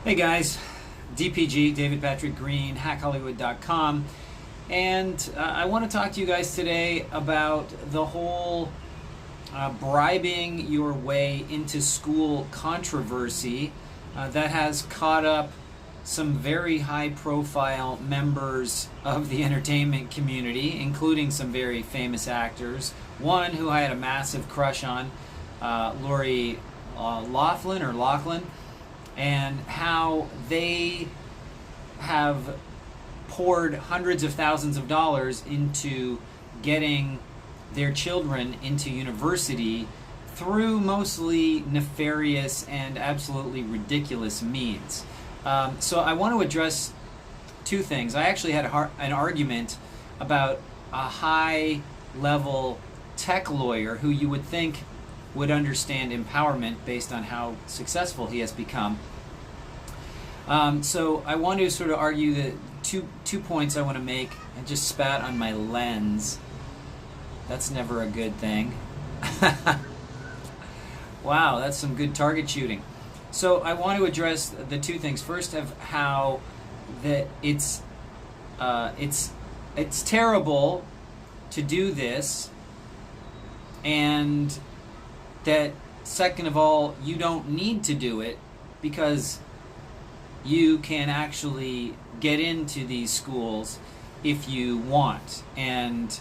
Hey guys, DPG, David Patrick Green, hackhollywood.com, and I want to talk to you guys today about the whole bribing your way into school controversy that has caught up some very high profile members of the entertainment community, including some very famous actors. One who I had a massive crush on, Lori Loughlin, and how they have poured hundreds of thousands of dollars into getting their children into university through mostly nefarious and absolutely ridiculous means. So I want to address two things. I actually had an argument about a high-level tech lawyer who you would think would understand empowerment based on how successful he has become. So I want to sort of argue that two points I want to make. I just spat on my lens. That's never a good thing. Wow, that's some good target shooting. So I want to address the two things. First, of how that it's terrible to do this, and that second of all, you don't need to do it because you can actually get into these schools if you want, and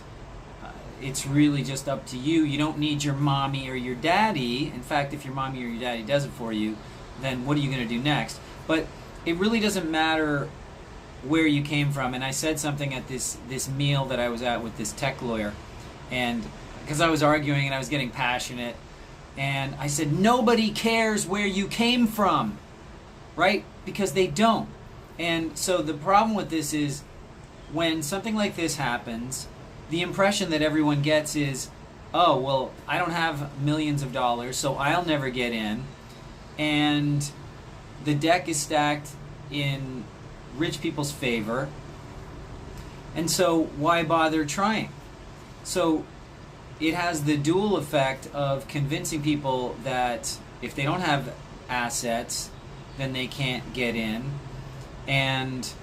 it's really just up to you. You don't need your mommy or your daddy. In fact, if your mommy or your daddy does it for you, then what are you going to do next? But it really doesn't matter where you came from. And I said something at this meal that I was at with this tech lawyer, and because I was arguing and I was getting passionate, and I said, nobody cares where you came from, right? Because they don't. And so the problem with this is, when something like this happens, the impression that everyone gets is, oh, well, I don't have millions of dollars, so I'll never get in. And the deck is stacked in rich people's favor. And so why bother trying? So it has the dual effect of convincing people that if they don't have assets, then they can't get in, and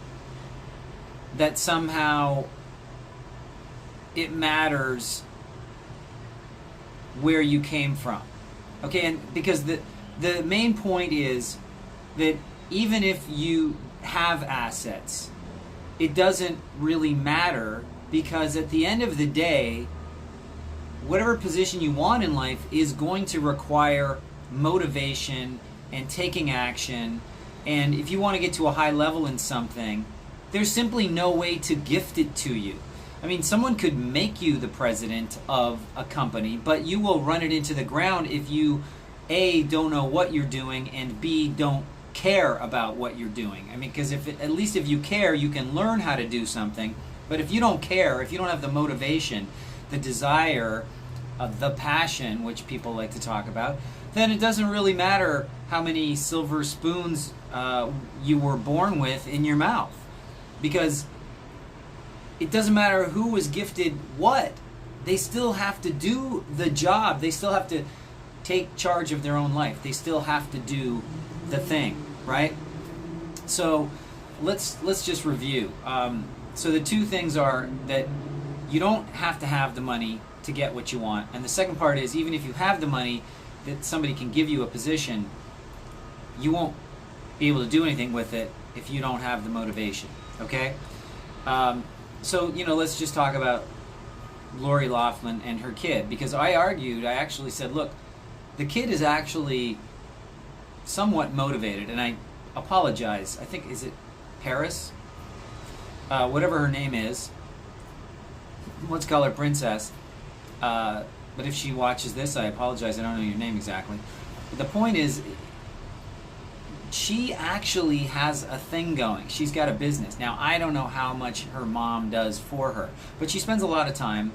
that somehow it matters where you came from. Okay, and because the main point is that even if you have assets, it doesn't really matter, because at the end of the day, whatever position you want in life is going to require motivation and taking action. And if you want to get to a high level in something, there's simply no way to gift it to you. I mean, someone could make you the president of a company, but you will run it into the ground if you, A, don't know what you're doing, and B, don't care about what you're doing. I mean, because at least if you care, you can learn how to do something. But if you don't care, if you don't have the motivation, the desire, the passion, which people like to talk about, then it doesn't really matter how many silver spoons you were born with in your mouth. Because it doesn't matter who was gifted what. They still have to do the job. They still have to take charge of their own life. They still have to do the thing, right? So let's just review. So the two things are that you don't have to have the money to get what you want. And the second part is, even if you have the money, that somebody can give you a position, you won't be able to do anything with it if you don't have the motivation, okay? So, let's just talk about Lori Loughlin and her kid, because I actually said, look, the kid is actually somewhat motivated, and I apologize. I think, is it Paris? Whatever her name is. Let's call her Princess. But if she watches this, I apologize. I don't know your name exactly. But the point is, she actually has a thing going. She's got a business. Now, I don't know how much her mom does for her, but she spends a lot of time,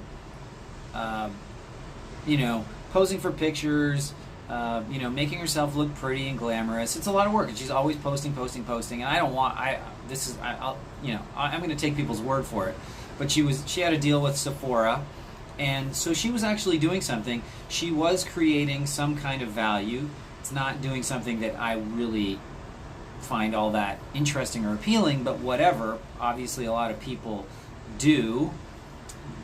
posing for pictures, making herself look pretty and glamorous. It's a lot of work, and she's always posting, and I don't want, I'm going to take people's word for it. But she had a deal with Sephora, and so she was actually doing something. She was creating some kind of value. It's not doing something that I really find all that interesting or appealing, but whatever. Obviously, a lot of people do.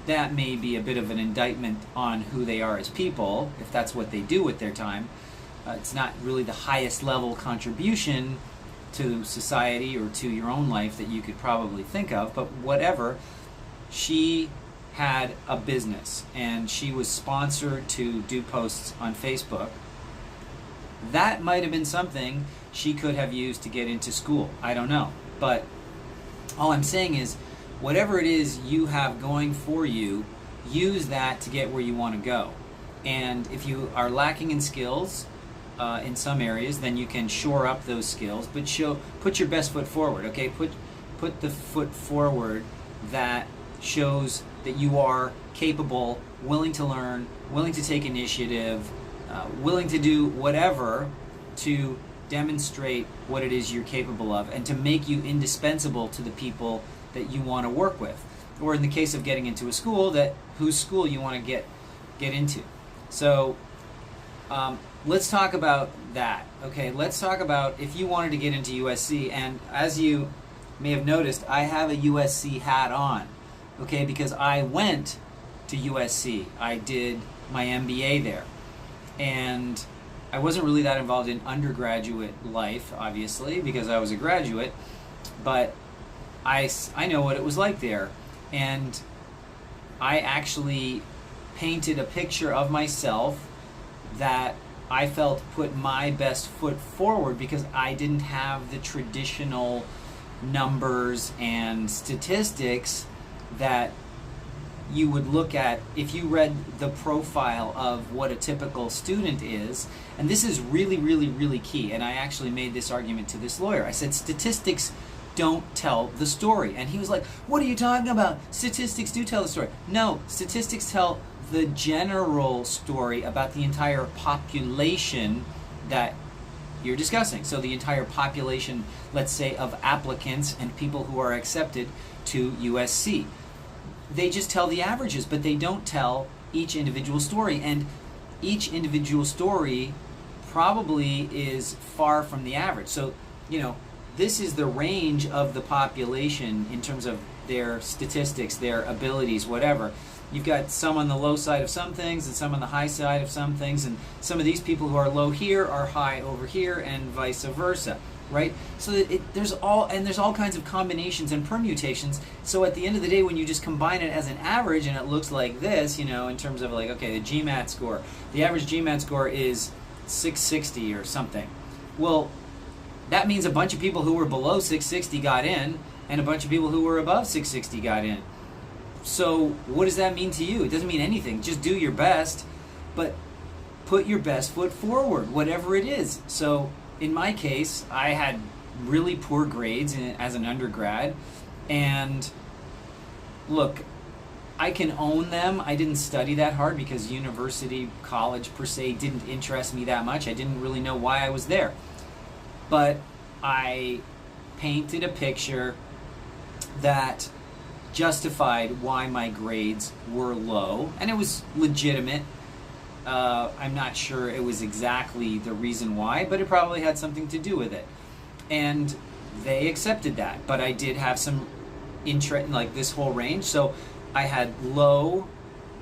That may be a bit of an indictment on who they are as people, if that's what they do with their time. It's not really the highest level contribution to society or to your own life that you could probably think of, but whatever. She had a business and she was sponsored to do posts on Facebook. That might have been something she could have used to get into school. I don't know. But all I'm saying is, whatever it is you have going for you, use that to get where you want to go. And if you are lacking in skills in some areas, then you can shore up those skills, but put your best foot forward, okay? Put the foot forward that shows that you are capable, willing to learn, willing to take initiative, willing to do whatever to demonstrate what it is you're capable of and to make you indispensable to the people that you want to work with. Or in the case of getting into a school, that whose school you want to get into. So let's talk about that. Okay, let's talk about if you wanted to get into USC, and as you may have noticed, I have a USC hat on, okay, because I went to USC. I did my MBA there. And I wasn't really that involved in undergraduate life, obviously, because I was a graduate, but I know what it was like there. And I actually painted a picture of myself that I felt put my best foot forward because I didn't have the traditional numbers and statistics that you would look at if you read the profile of what a typical student is. And this is really, really, really key. And I actually made this argument to this lawyer. I said, statistics don't tell the story. And he was like, what are you talking about? Statistics do tell the story. No, statistics tell the general story about the entire population that you're discussing. So the entire population, let's say, of applicants and people who are accepted to USC. They just tell the averages, but they don't tell each individual story. And each individual story probably is far from the average. So, this is the range of the population in terms of their statistics, their abilities, whatever. You've got some on the low side of some things and some on the high side of some things, and some of these people who are low here are high over here, and vice versa, right? So there's all kinds of combinations and permutations. So at the end of the day, when you just combine it as an average and it looks like this, in terms of like, okay, the GMAT score, the average GMAT score is 660 or something. Well, that means a bunch of people who were below 660 got in, and a bunch of people who were above 660 got in. So what does that mean to you? It doesn't mean anything. Just do your best, but put your best foot forward, whatever it is. So in my case, I had really poor grades as an undergrad, and look, I can own them. I didn't study that hard because university, college per se didn't interest me that much. I didn't really know why I was there. But I painted a picture that justified why my grades were low, and it was legitimate. I'm not sure it was exactly the reason why, but it probably had something to do with it. And they accepted that, but I did have some interest, like this whole range. So I had low,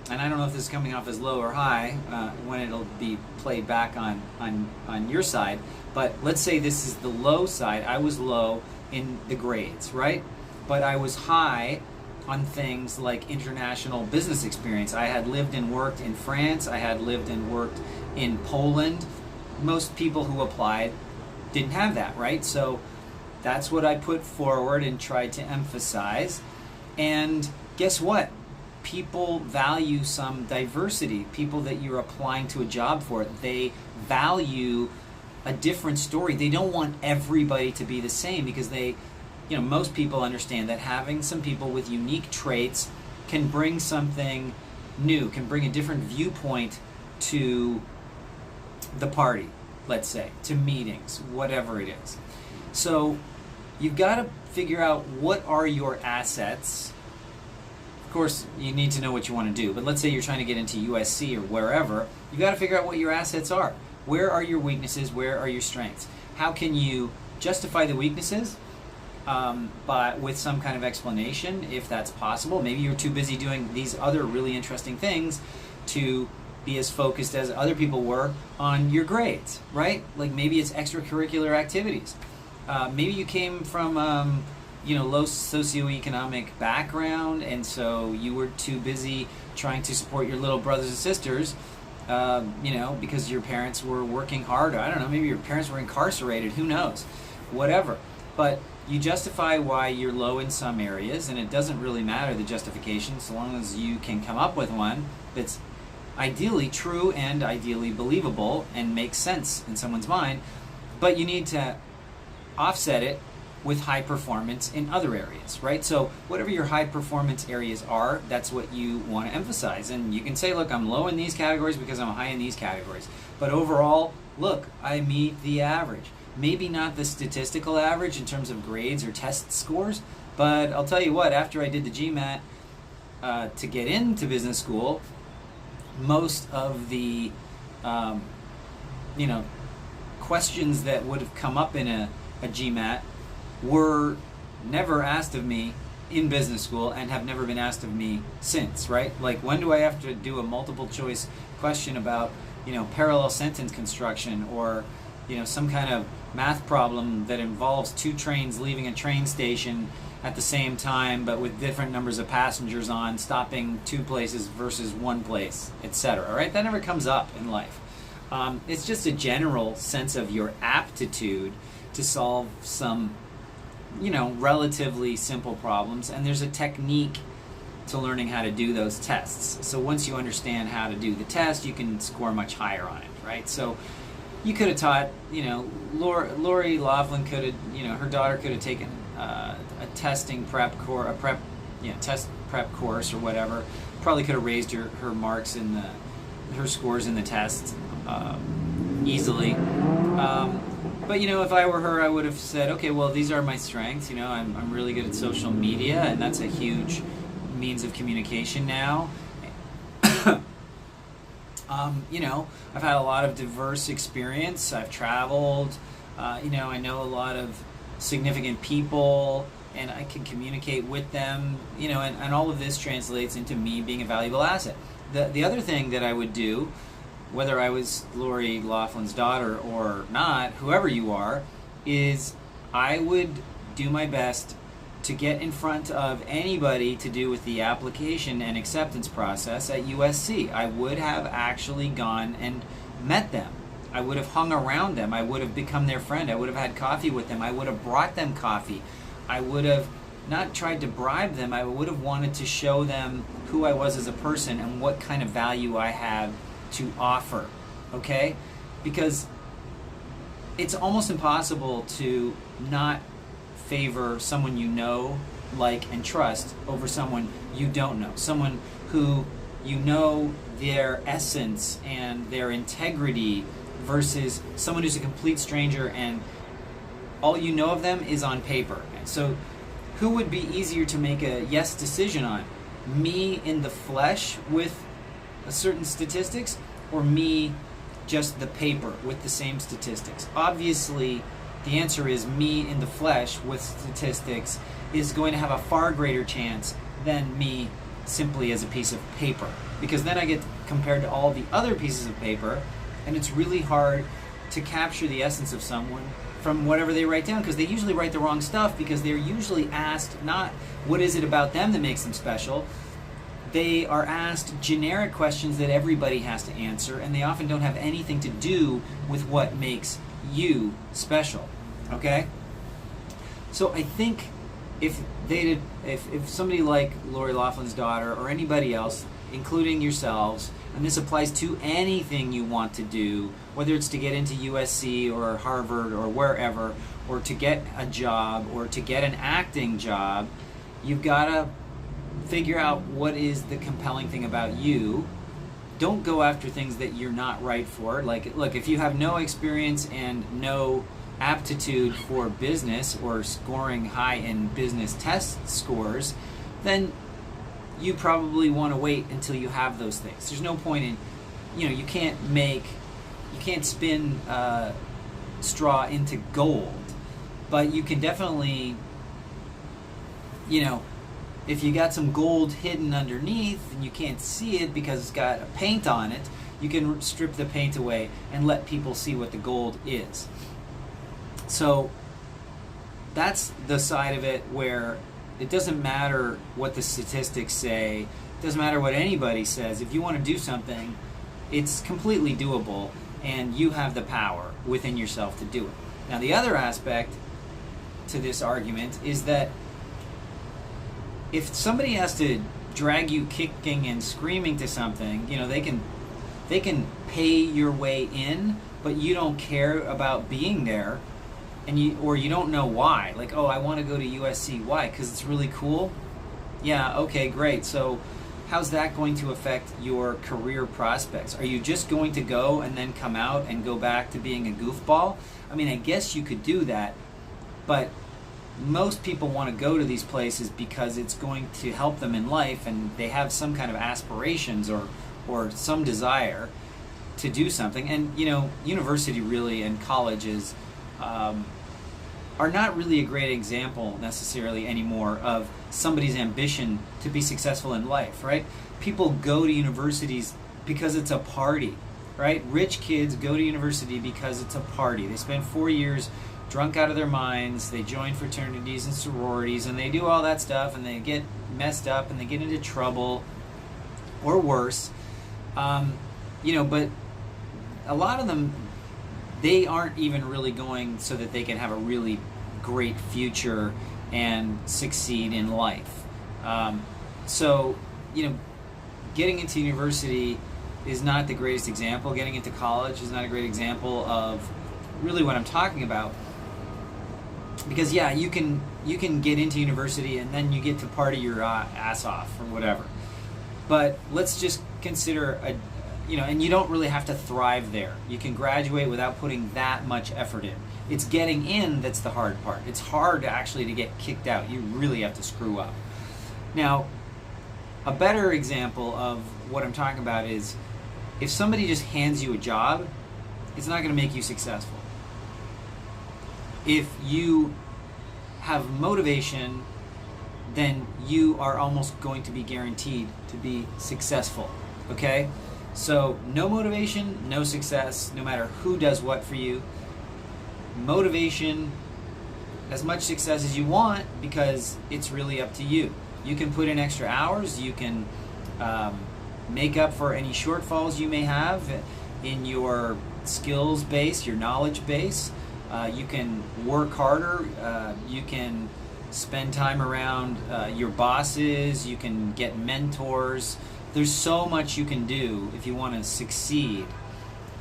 and I don't know if this is coming off as low or high when it'll be played back on your side, but let's say this is the low side. I was low in the grades, right? But I was high on things like international business experience. I had lived and worked in France. I had lived and worked in Poland. Most people who applied didn't have that, right? So that's what I put forward and tried to emphasize. And guess what? People value some diversity. People that you're applying to a job for, they value a different story. They don't want everybody to be the same because most people understand that having some people with unique traits can bring something new, can bring a different viewpoint to the party, let's say, to meetings, whatever it is. So you've got to figure out what are your assets. Of course, you need to know what you want to do, but let's say you're trying to get into USC or wherever, you've got to figure out what your assets are. Where are your weaknesses? Where are your strengths? How can you justify the weaknesses, but with some kind of explanation, if that's possible. Maybe you're too busy doing these other really interesting things to be as focused as other people were on your grades, right? Like maybe it's extracurricular activities. Maybe you came from low socioeconomic background, and so you were too busy trying to support your little brothers and sisters, because your parents were working hard. I don't know, maybe your parents were incarcerated, who knows, whatever. But you justify why you're low in some areas, and it doesn't really matter the justification so long as you can come up with one that's ideally true and ideally believable and makes sense in someone's mind. But you need to offset it with high performance in other areas, right? So whatever your high performance areas are, that's what you want to emphasize. And you can say, look, I'm low in these categories because I'm high in these categories. But overall, look, I meet the average. Maybe not the statistical average in terms of grades or test scores, but I'll tell you what, after I did the GMAT to get into business school, most of the questions that would have come up in a GMAT were never asked of me in business school and have never been asked of me since, right? Like, when do I have to do a multiple choice question about, parallel sentence construction, or, some kind of math problem that involves two trains leaving a train station at the same time, but with different numbers of passengers on, stopping two places versus one place, etc., right? That never comes up in life. It's just a general sense of your aptitude to solve some relatively simple problems, and there's a technique to learning how to do those tests. So once you understand how to do the test, you can score much higher on it, right? So you could have taught, Lori Laughlin could have, her daughter could have taken a testing prep course, test prep course or whatever. Probably could have raised her marks in her scores in the test easily. But if I were her, I would have said, okay, well, these are my strengths. I'm really good at social media, and that's a huge means of communication now. I've had a lot of diverse experience. I've traveled. I know a lot of significant people, and I can communicate with them. And all of this translates into me being a valuable asset. The other thing that I would do, whether I was Lori Laughlin's daughter or not, whoever you are, is I would do my best to get in front of anybody to do with the application and acceptance process at USC. I would have actually gone and met them. I would have hung around them. I would have become their friend. I would have had coffee with them. I would have brought them coffee. I would have not tried to bribe them. I would have wanted to show them who I was as a person and what kind of value I have to offer, okay? Because it's almost impossible to not favor someone you know, like, and trust over someone you don't know. Someone who their essence and their integrity versus someone who's a complete stranger and all you know of them is on paper. So who would be easier to make a yes decision on? Me in the flesh with a certain statistics, or me just the paper with the same statistics? Obviously, the answer is me in the flesh with statistics is going to have a far greater chance than me simply as a piece of paper, because then I get compared to all the other pieces of paper, and it's really hard to capture the essence of someone from whatever they write down, because they usually write the wrong stuff, because they're usually asked not what is it about them that makes them special. They are asked generic questions that everybody has to answer, and they often don't have anything to do with what makes you special, okay? So I think if somebody like Lori Laughlin's daughter or anybody else, including yourselves, and this applies to anything you want to do, whether it's to get into USC or Harvard or wherever, or to get a job or to get an acting job, you've got to figure out what is the compelling thing about you. Don't go after things that you're not right for. Like, look, if you have no experience and no aptitude for business or scoring high in business test scores, then you probably want to wait until you have those things. There's no point in, you can't spin straw into gold. But you can definitely, if you got some gold hidden underneath and you can't see it because it's got a paint on it, you can strip the paint away and let people see what the gold is. So that's the side of it where it doesn't matter what the statistics say, it doesn't matter what anybody says. If you want to do something, it's completely doable, and you have the power within yourself to do it. Now, the other aspect to this argument is that if somebody has to drag you kicking and screaming to something, they can pay your way in, but you don't care about being there, and you don't know why. Like, oh, I want to go to USC. Why? Because it's really cool? Yeah, okay, great. So how's that going to affect your career prospects? Are you just going to go and then come out and go back to being a goofball? I mean, I guess you could do that, but most people want to go to these places because it's going to help them in life, and they have some kind of aspirations or some desire to do something. And university really and colleges are not really a great example necessarily anymore of somebody's ambition to be successful in life, right? People go to universities because it's a party, right? Rich kids go to university because it's a party. They spend 4 years drunk out of their minds, they join fraternities and sororities, and they do all that stuff, and they get messed up, and they get into trouble, or worse. But a lot of them, they aren't even really going so that they can have a really great future and succeed in life. Getting into university is not the greatest example. Getting into college is not a great example of really what I'm talking about. Because you can get into university and then you get to party your ass off or whatever. But let's just consider and you don't really have to thrive there. You can graduate without putting that much effort in. It's getting in that's the hard part. It's hard actually to get kicked out. You really have to screw up. Now, a better example of what I'm talking about is if somebody just hands you a job, it's not going to make you successful. If you have motivation, then you are almost going to be guaranteed to be successful. Okay? So no motivation, no success, no matter who does what for you. Motivation, as much success as you want, because it's really up to you. You can put in extra hours, you can make up for any shortfalls you may have in your skills base, your knowledge base. You can work harder, you can spend time around your bosses, you can get mentors. There's so much you can do if you want to succeed.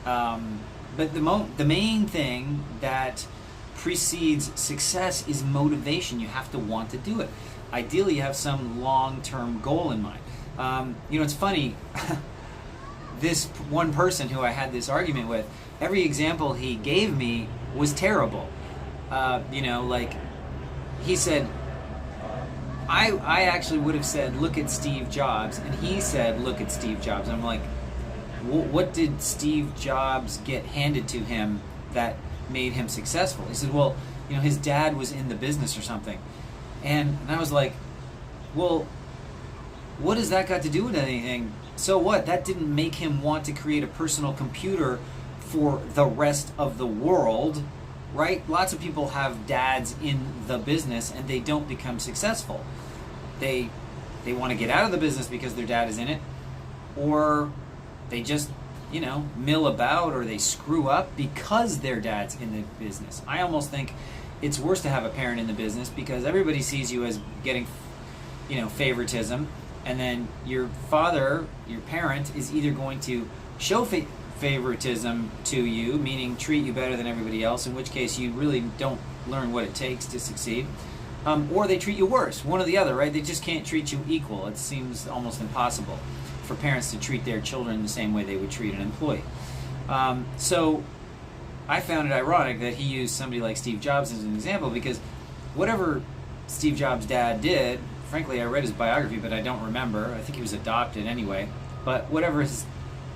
But the main thing that precedes success is motivation. You have to want to do it. Ideally, you have some long-term goal in mind. It's funny. This one person who I had this argument with, every example he gave me was terrible. He said, I actually would have said, look at Steve Jobs, and he said, look at Steve Jobs. And I'm like, what did Steve Jobs get handed to him that made him successful? He said, well, his dad was in the business or something. And I was like, well, what has that got to do with anything? So what? That didn't make him want to create a personal computer for the rest of the world, right? Lots of people have dads in the business and they don't become successful. They want to get out of the business because their dad is in it, or they just, mill about, or they screw up because their dad's in the business. I almost think it's worse to have a parent in the business because everybody sees you as getting, favoritism, and then your father, your parent, is either going to show favoritism to you, meaning treat you better than everybody else, in which case you really don't learn what it takes to succeed, or they treat you worse, one or the other, right? They just can't treat you equal. It seems almost impossible for parents to treat their children the same way they would treat an employee. So I found it ironic that he used somebody like Steve Jobs as an example, because whatever Steve Jobs' dad did, frankly, I read his biography, but I don't remember. I think he was adopted anyway. But whatever his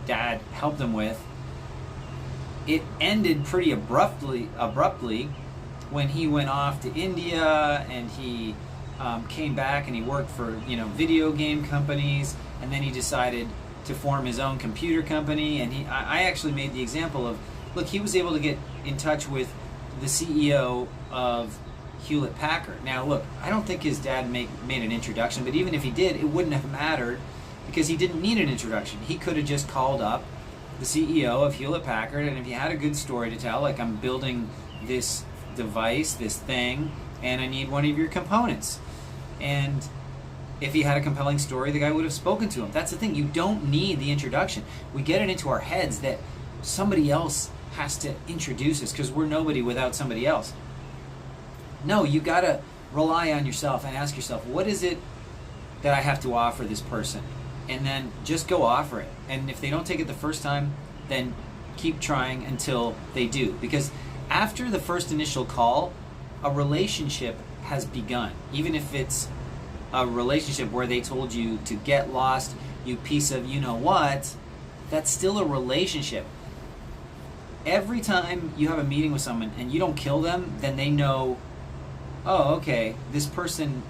dad helped him with, it ended pretty abruptly, when he went off to India and he came back and he worked for video game companies, and then he decided to form his own computer company. And I actually made the example of, look, he was able to get in touch with the CEO of Hewlett Packard. Now, look, I don't think his dad made an introduction, but even if he did, it wouldn't have mattered because he didn't need an introduction. He could have just called up the CEO of Hewlett Packard, and if he had a good story to tell, like, I'm building this device, this thing, and I need one of your components. And if he had a compelling story, the guy would have spoken to him. That's the thing. You don't need the introduction. We get it into our heads that somebody else has to introduce us because we're nobody without somebody else. No, you got to rely on yourself and ask yourself, what is it that I have to offer this person? And then just go offer it. And if they don't take it the first time, then keep trying until they do. Because after the first initial call, a relationship has begun. Even if it's a relationship where they told you to get lost, you piece of you-know-what, that's still a relationship. Every time you have a meeting with someone and you don't kill them, then they know, oh, okay, this person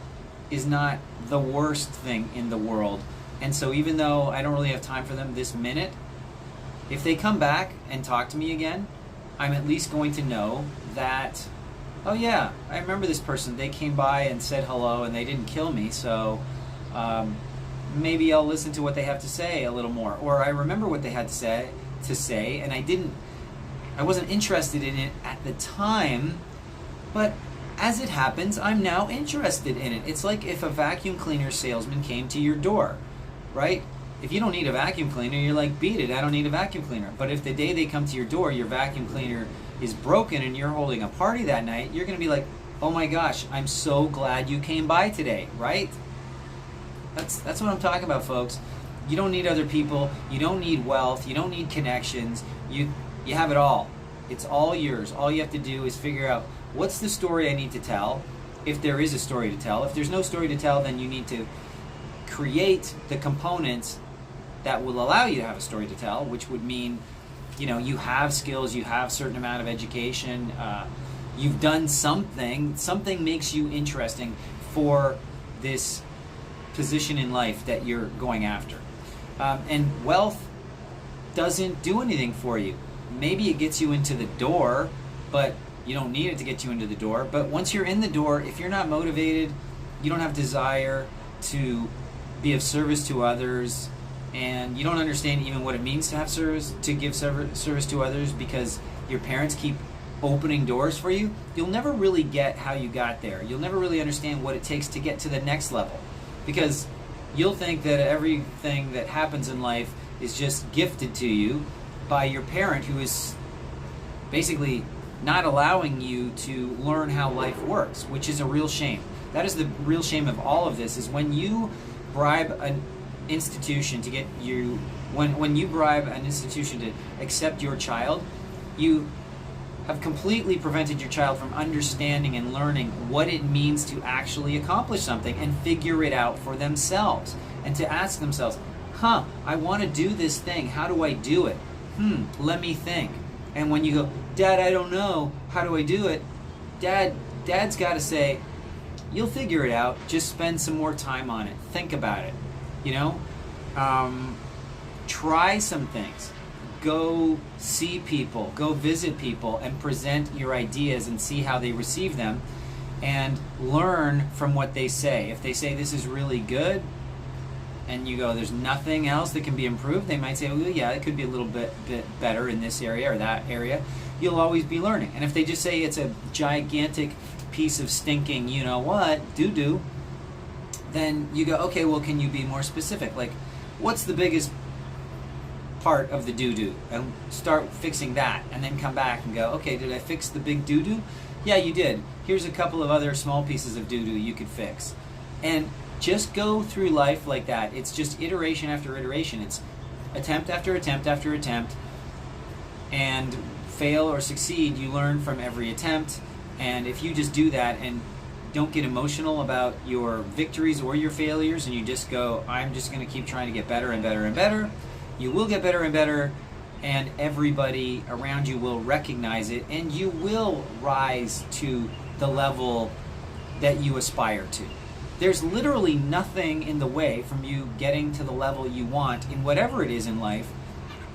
is not the worst thing in the world. And so even though I don't really have time for them this minute, if they come back and talk to me again, I'm at least going to know that, oh yeah, I remember this person. They came by and said hello and they didn't kill me, so maybe I'll listen to what they have to say a little more. Or I remember what they had to say, and I wasn't interested in it at the time, but as it happens, I'm now interested in it. It's like if a vacuum cleaner salesman came to your door, right? If you don't need a vacuum cleaner, you're like, beat it, I don't need a vacuum cleaner. But if the day they come to your door, your vacuum cleaner is broken and you're holding a party that night, you're going to be like, oh my gosh, I'm so glad you came by today, right? That's what I'm talking about, folks. You don't need other people. You don't need wealth. You don't need connections. You have it all. It's all yours. All you have to do is figure out, what's the story I need to tell, if there is a story to tell. If there's no story to tell, then you need to create the components that will allow you to have a story to tell, which would mean, you have skills, you have a certain amount of education, you've done something makes you interesting for this position in life that you're going after. And wealth doesn't do anything for you. Maybe it gets you into the door, but you don't need it to get you into the door. But once you're in the door, if you're not motivated, you don't have desire to be of service to others, and you don't understand even what it means to have service, to give service to others because your parents keep opening doors for you, you'll never really get how you got there. You'll never really understand what it takes to get to the next level, because you'll think that everything that happens in life is just gifted to you by your parent, who is basically not allowing you to learn how life works, which is a real shame. That is the real shame of all of this, is when you bribe an institution to get you, when you bribe an institution to accept your child, you have completely prevented your child from understanding and learning what it means to actually accomplish something and figure it out for themselves, and to ask themselves, I want to do this thing, how do I do it? Let me think. And when you go, Dad, I don't know, how do I do it? Dad's got to say, you'll figure it out, just spend some more time on it, think about it, try some things, go see people, go visit people, and present your ideas and see how they receive them, and learn from what they say. If they say this is really good, and you go, there's nothing else that can be improved, they might say, well, yeah, it could be a little bit better in this area or that area. You'll always be learning. And if they just say it's a gigantic piece of stinking, doo-doo, then you go, okay, well, can you be more specific? Like, what's the biggest part of the doo-doo? And start fixing that, and then come back and go, okay, did I fix the big doo-doo? Yeah, you did. Here's a couple of other small pieces of doo-doo you could fix. And just go through life like that. It's just iteration after iteration. It's attempt after attempt after attempt. And fail or succeed, you learn from every attempt. And if you just do that and don't get emotional about your victories or your failures, and you just go, I'm just going to keep trying to get better and better and better, you will get better and better, and everybody around you will recognize it, and you will rise to the level that you aspire to. There's literally nothing in the way from you getting to the level you want in whatever it is in life.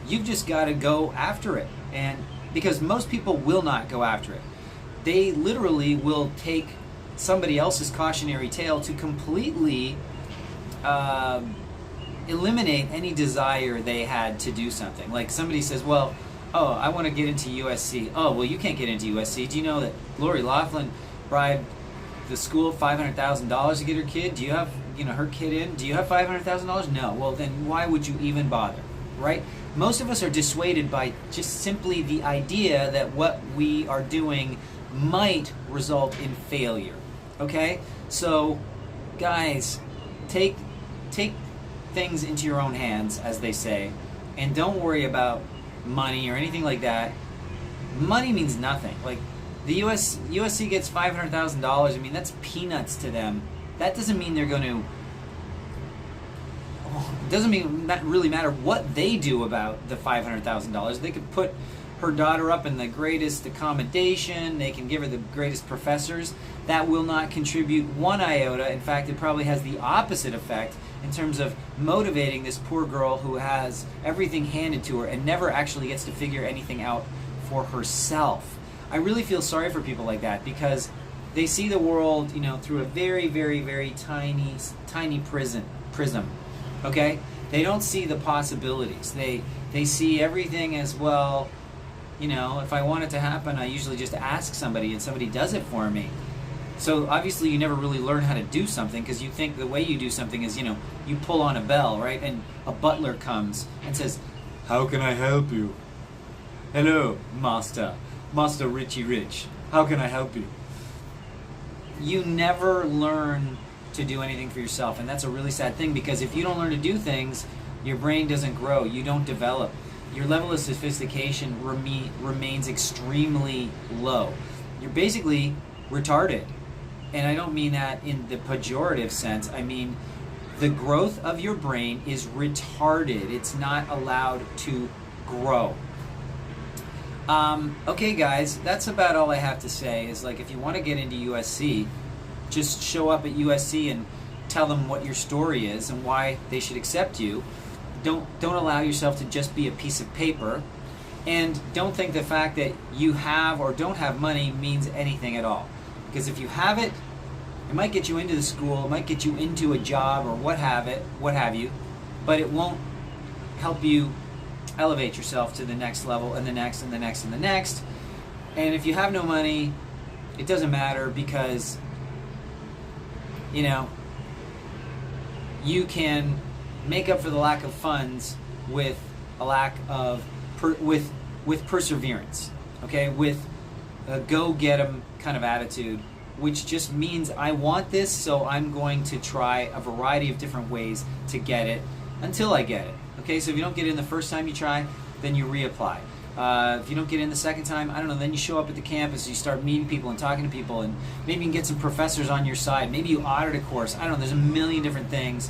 You've just got to go after it. And because most people will not go after it. They literally will take somebody else's cautionary tale to completely eliminate any desire they had to do something. Like somebody says, well, oh, I want to get into USC. Oh, well, you can't get into USC. Do you know that Lori Loughlin bribed the school $500,000 to get her kid? Do you have, her kid in? Do you have $500,000? No. Well, then why would you even bother, right? Most of us are dissuaded by just simply the idea that what we are doing might result in failure. Okay? So, guys, take things into your own hands, as they say, and don't worry about money or anything like that. Money means nothing. Like, the USC gets $500,000. I mean, that's peanuts to them. That doesn't mean they're going to. It doesn't mean that really matter what they do about the $500,000. They could put her daughter up in the greatest accommodation. They can give her the greatest professors. That will not contribute one iota. In fact, it probably has the opposite effect in terms of motivating this poor girl who has everything handed to her and never actually gets to figure anything out for herself. I really feel sorry for people like that because they see the world, through a very, very, very tiny prism. Okay? They don't see the possibilities. They see everything as, well, if I want it to happen, I usually just ask somebody and somebody does it for me. So obviously you never really learn how to do something because you think the way you do something is, you pull on a bell, right? And a butler comes and says, "How can I help you?" "Hello, Master Richie Rich. How can I help you?" You never learn to do anything for yourself, and that's a really sad thing because if you don't learn to do things, your brain doesn't grow, you don't develop. Your level of sophistication remains extremely low. You're basically retarded. And I don't mean that in the pejorative sense. I mean the growth of your brain is retarded. It's not allowed to grow. Okay, guys, that's about all I have to say. Is like, if you want to get into USC, just show up at USC and tell them what your story is and why they should accept you. Don't allow yourself to just be a piece of paper, and don't think the fact that you have or don't have money means anything at all. Because if you have it, it might get you into the school, it might get you into a job or what have you, but it won't help you elevate yourself to the next level and the next and the next and the next. And if you have no money, it doesn't matter because you can make up for the lack of funds with a lack of with perseverance, okay, with a go get 'em kind of attitude, which just means I want this, so I'm going to try a variety of different ways to get it until I get it. Okay, so if you don't get in the first time you try, then you reapply. If you don't get in the second time, I don't know, then you show up at the campus, you start meeting people and talking to people, and maybe you can get some professors on your side. Maybe you audit a course. I don't know, there's a million different things.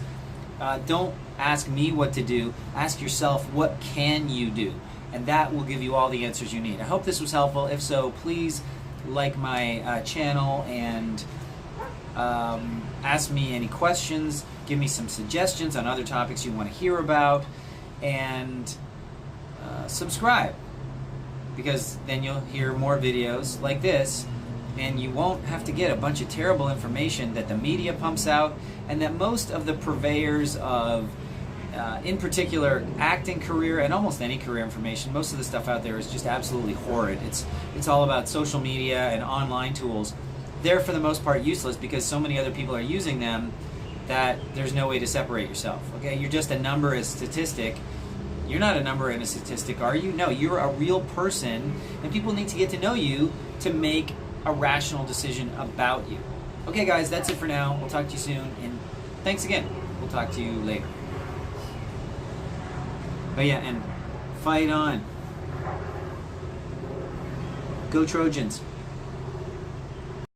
Don't ask me what to do. Ask yourself, what can you do? And that will give you all the answers you need. I hope this was helpful. If so, please like my channel and ask me any questions. Give me some suggestions on other topics you want to hear about. And subscribe, because then you'll hear more videos like this, and you won't have to get a bunch of terrible information that the media pumps out and that most of the purveyors of, in particular, acting career and almost any career information, most of the stuff out there is just absolutely horrid. It's all about social media and online tools. They're for the most part useless because so many other people are using them that there's no way to separate yourself. Okay, you're just a number, a statistic. You're not a number and a statistic, are you? No, you're a real person, and people need to get to know you to make a rational decision about you. Okay, guys, that's it for now. We'll talk to you soon, and thanks again. We'll talk to you later. But yeah, and fight on. Go Trojans.